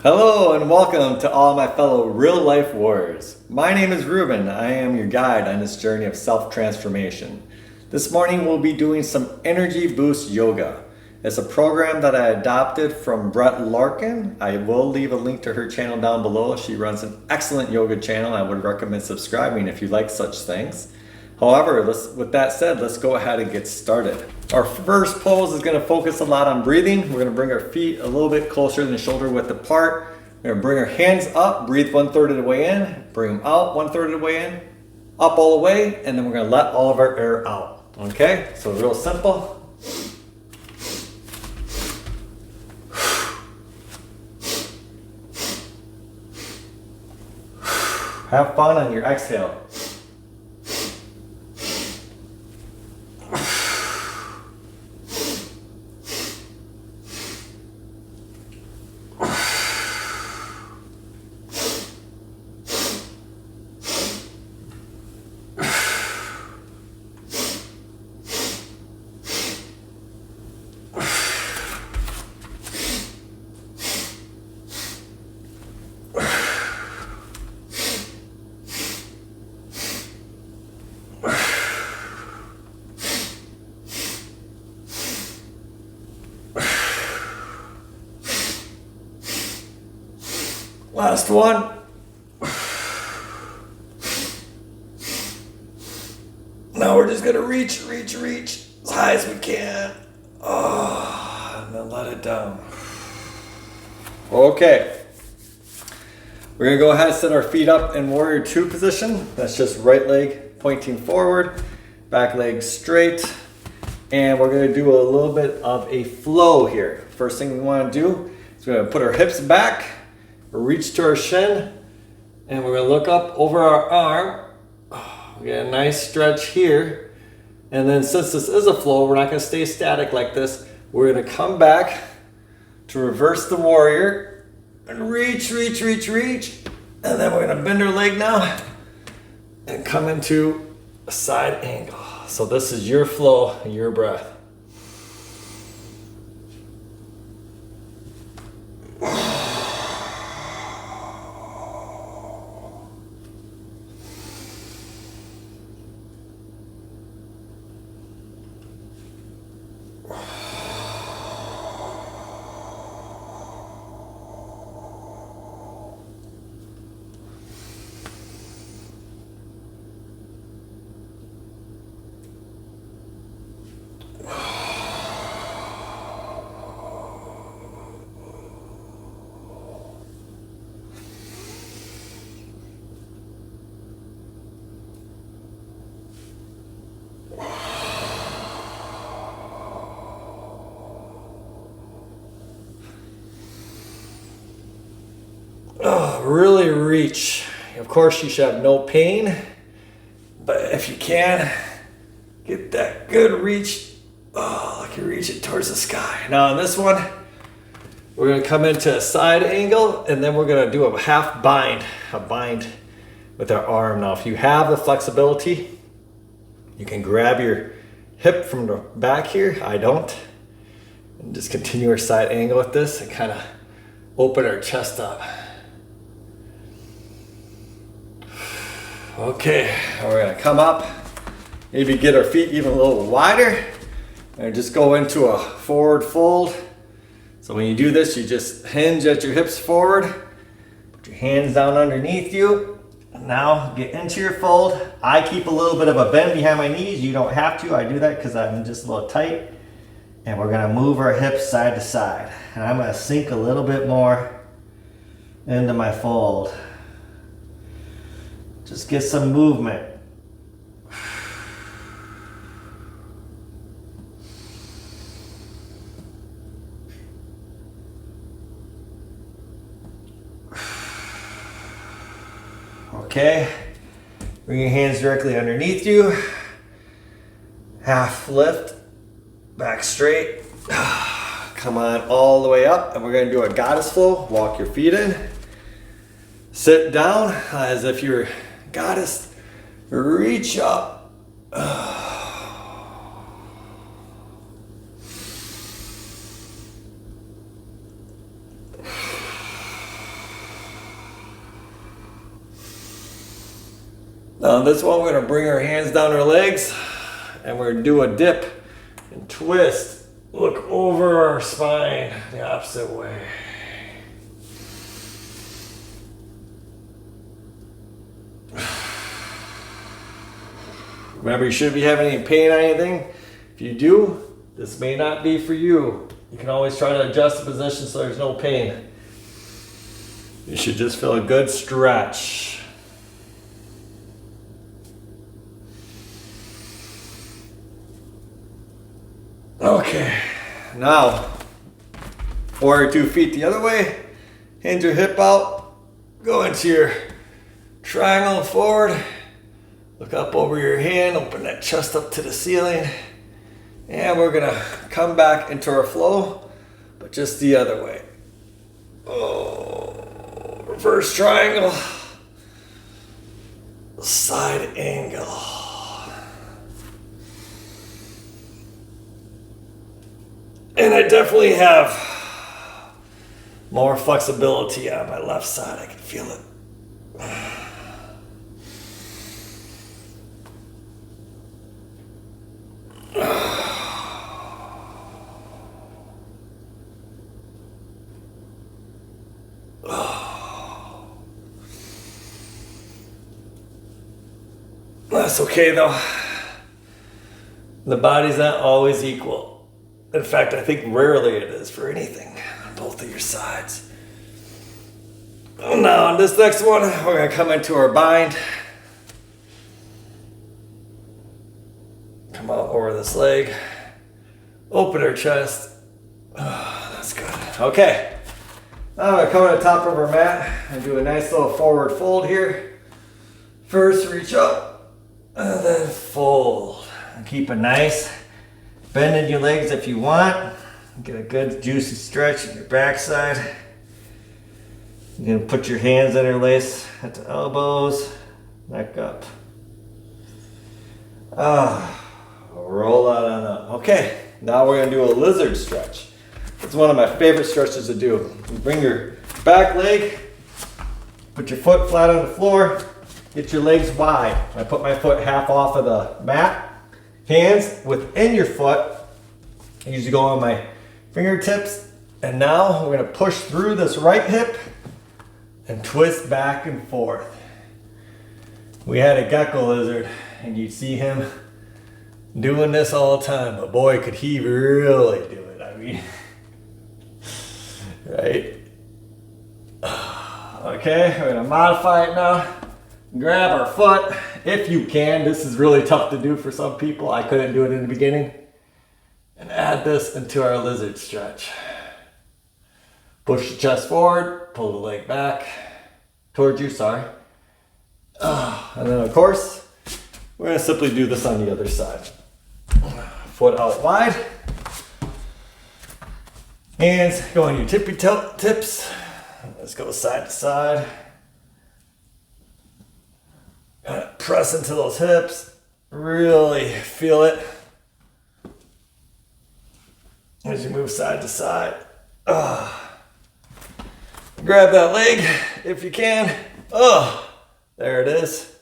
Hello and welcome to all my fellow real life warriors. My name is Ruben. I am your guide on this journey of self-transformation. This morning we'll be doing some energy boost yoga. It's a program that I adopted from Brett Larkin. I will leave a link to her channel down below. She runs an excellent yoga channel. I would recommend subscribing if you like such things. However, with that said, let's go ahead and get started. Our first pose is going to focus a lot on breathing. We're going to bring our feet a little bit closer than shoulder width apart. We're going to bring our hands up, breathe 1/3 of the way in, bring them out 1/3 of the way in, up all the way, and then we're going to let all of our air out. Okay, so real simple. Have fun on your exhale. Last one. Now we're just gonna reach as high as we can. And then let it down. Okay. We're gonna go ahead and set our feet up in warrior two position. That's just right leg pointing forward, back leg straight. And we're gonna do a little bit of a flow here. First thing we wanna do is we're gonna put our hips back, reach to our shin, and we're going to look up over our arm. We get a nice stretch here. And then since this is a flow, we're not going to stay static like this. We're going to come back to reverse the warrior and reach. And then we're going to bend our leg now and come into a side angle. So this is your flow, your breath. Really reach. Of course, you should have no pain, but if you can, get that good reach. Like you're reaching towards the sky. Now on this one, we're going to come into a side angle, and then we're going to do a half bind, with our arm. Now, if you have the flexibility, you can grab your hip from the back here. I don't. And just continue our side angle with this and kind of open our chest up. Okay, we're gonna come up, maybe get our feet even a little wider, and just go into a forward fold. So when you do this, you just hinge at your hips forward, put your hands down underneath you, and now get into your fold. I keep a little bit of a bend behind my knees. You don't have to. I do that because I'm just a little tight. And we're gonna move our hips side to side. And I'm gonna sink a little bit more into my fold. Just get some movement. Okay, bring your hands directly underneath you. Half lift, back straight. Come on all the way up, and we're gonna do a goddess flow. Walk your feet in. Sit down as if you're goddess. Reach up. Now on this one, we're gonna bring our hands down our legs and we're gonna do a dip and twist. Look over our spine the opposite way. Remember, you shouldn't be having any pain or anything. If you do, this may not be for you. You can always try to adjust the position so there's no pain. You should just feel a good stretch. Okay, now, warrior 2 feet the other way. Hinge your hip out. Go into your triangle forward. Look up over your hand, open that chest up to the ceiling. And we're gonna come back into our flow, but just the other way. Oh, reverse triangle. Side angle. And I definitely have more flexibility on my left side. I can feel it. That's okay though. The body's not always equal. In fact, I think rarely it is for anything on both of your sides. Now on this next one, we're gonna come into our bind. Come out over this leg. Open our chest. Oh, that's good. Okay. Now I'm gonna come to the top of our mat and do a nice little forward fold here. First, reach up and then fold. And keep a nice bend in your legs if you want. Get a good juicy stretch in your backside. You're gonna put your hands interlace at the elbows, neck up. Roll out on up. Okay, now we're gonna do a lizard stretch. It's one of my favorite stretches to do. You bring your back leg, put your foot flat on the floor, get your legs wide. I put my foot half off of the mat. Hands within your foot. I usually go on my fingertips. And now we're gonna push through this right hip and twist back and forth. We had a gecko lizard and you'd see him doing this all the time, but boy, could he really do it. I mean, right? Okay, we're gonna modify it now. Grab our foot, if you can. This is really tough to do for some people. I couldn't do it in the beginning. And add this into our lizard stretch. Push the chest forward, pull the leg back towards you, sorry. And then of course, we're gonna simply do this on the other side. Foot out wide. Hands go on your tippy tips. Let's go side to side. Press into those hips. Really feel it as you move side to side. Grab that leg if you can. There it is.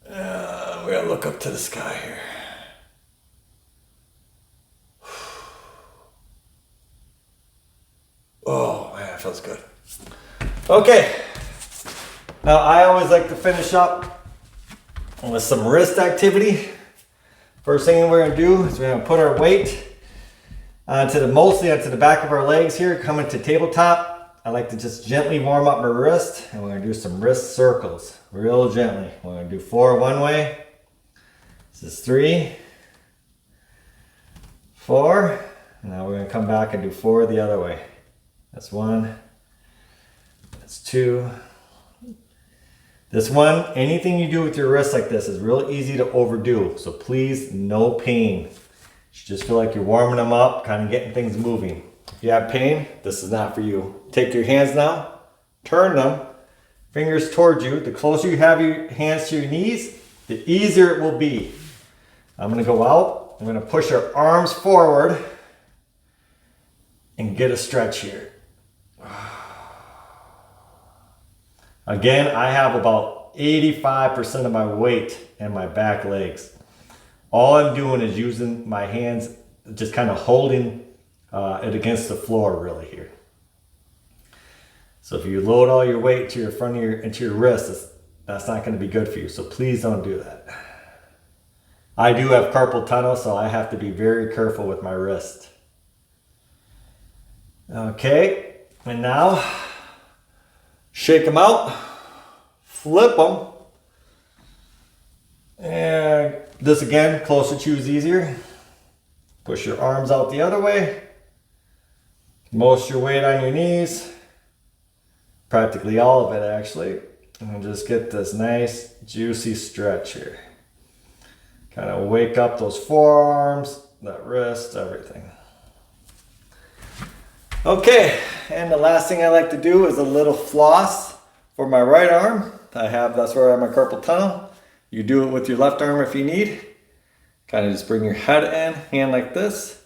We're gonna look up to the sky here. Oh man, it feels good. Okay. Now I always like to finish up with some wrist activity. First thing we're gonna do is we're gonna put our weight mostly onto the back of our legs here, coming to tabletop. I like to just gently warm up my wrist, and we're gonna do some wrist circles, real gently. We're gonna do 4 one way. This is 3, 4. And now we're gonna come back and do 4 the other way. That's 1, that's 2. This one, anything you do with your wrist like this is real easy to overdo. So please, no pain. You just feel like you're warming them up, kind of getting things moving. If you have pain, this is not for you. Take your hands now, turn them, fingers towards you. The closer you have your hands to your knees, the easier it will be. I'm gonna go out, I'm gonna push our arms forward and get a stretch here. Again, I have about 85% of my weight in my back legs. All I'm doing is using my hands, just kind of holding it against the floor really here. So if you load all your weight to into your wrist, that's not going to be good for you. So please don't do that. I do have carpal tunnel, so I have to be very careful with my wrist. Okay, and now shake them out, flip them, and this again, closer to you is easier. Push your arms out the other way, most your weight on your knees, practically all of it actually, and just get this nice juicy stretch here. Kind of wake up those forearms, that wrist, everything. Okay, and the last thing I like to do is a little floss for my right arm. That's where I have my carpal tunnel. You do it with your left arm if you need. Kind of just bring your head in, hand like this,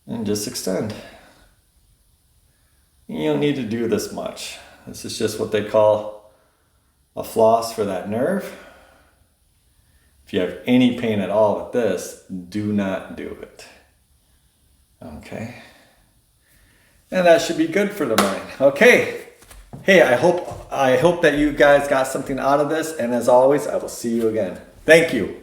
and just extend. You don't need to do this much. This is just what they call a floss for that nerve. If you have any pain at all with this, do not do it. Okay. And that should be good for the mind. Okay. Hey, I hope that you guys got something out of this. And as always, I will see you again. Thank you.